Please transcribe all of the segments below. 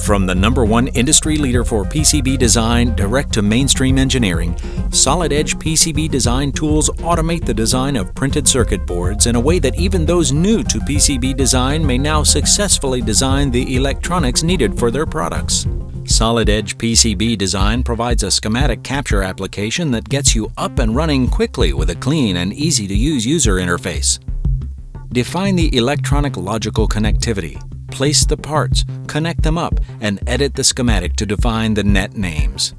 From the #1 industry leader for PCB design direct to mainstream engineering, Solid Edge PCB Design tools automate the design of printed circuit boards in a way that even those new to PCB design may now successfully design the electronics needed for their products. Solid Edge PCB Design provides a schematic capture application that gets you up and running quickly with a clean and easy-to-use user interface. Define the electronic logical connectivity. Place the parts, connect them up, and edit the schematic to define the net names.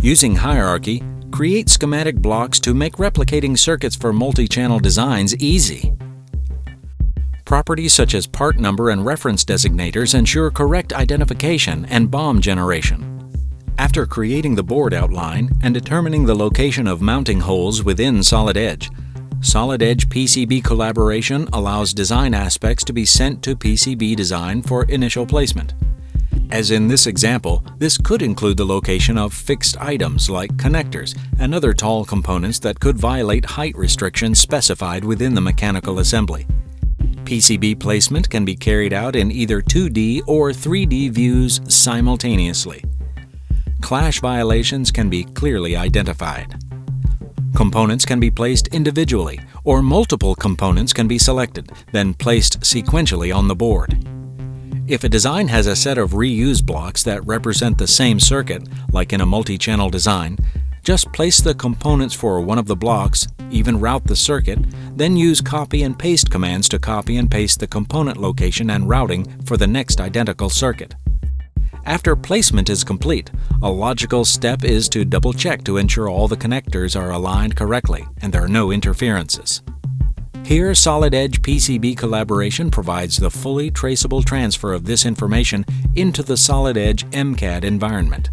Using hierarchy, create schematic blocks to make replicating circuits for multi-channel designs easy. Properties such as part number and reference designators ensure correct identification and BOM generation. After creating the board outline and determining the location of mounting holes within Solid Edge, Solid Edge PCB Collaboration allows design aspects to be sent to PCB Design for initial placement. As in this example, this could include the location of fixed items like connectors and other tall components that could violate height restrictions specified within the mechanical assembly. PCB placement can be carried out in either 2D or 3D views simultaneously. Clash violations can be clearly identified. Components can be placed individually, or multiple components can be selected, then placed sequentially on the board. If a design has a set of reuse blocks that represent the same circuit, like in a multi-channel design, just place the components for one of the blocks, even route the circuit, then use copy and paste commands to copy and paste the component location and routing for the next identical circuit. After placement is complete, a logical step is to double-check to ensure all the connectors are aligned correctly and there are no interferences. Here, Solid Edge PCB Collaboration provides the fully traceable transfer of this information into the Solid Edge MCAD environment.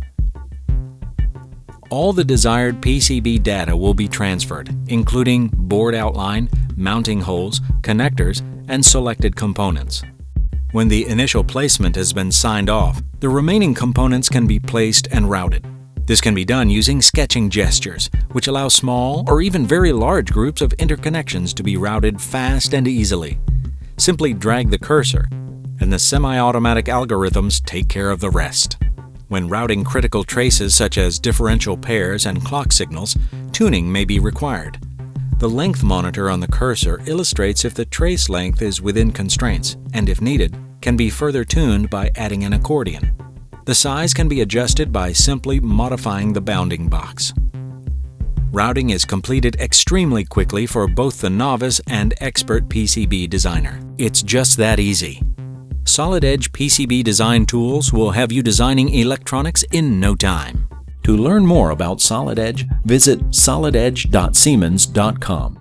All the desired PCB data will be transferred, including board outline, mounting holes, connectors, and selected components. When the initial placement has been signed off, the remaining components can be placed and routed. This can be done using sketching gestures, which allow small or even very large groups of interconnections to be routed fast and easily. Simply drag the cursor, and the semi-automatic algorithms take care of the rest. When routing critical traces such as differential pairs and clock signals, tuning may be required. The length monitor on the cursor illustrates if the trace length is within constraints, and if needed, can be further tuned by adding an accordion. The size can be adjusted by simply modifying the bounding box. Routing is completed extremely quickly for both the novice and expert PCB designer. It's just that easy. Solid Edge PCB Design tools will have you designing electronics in no time. To learn more about Solid Edge, visit solidedge.siemens.com.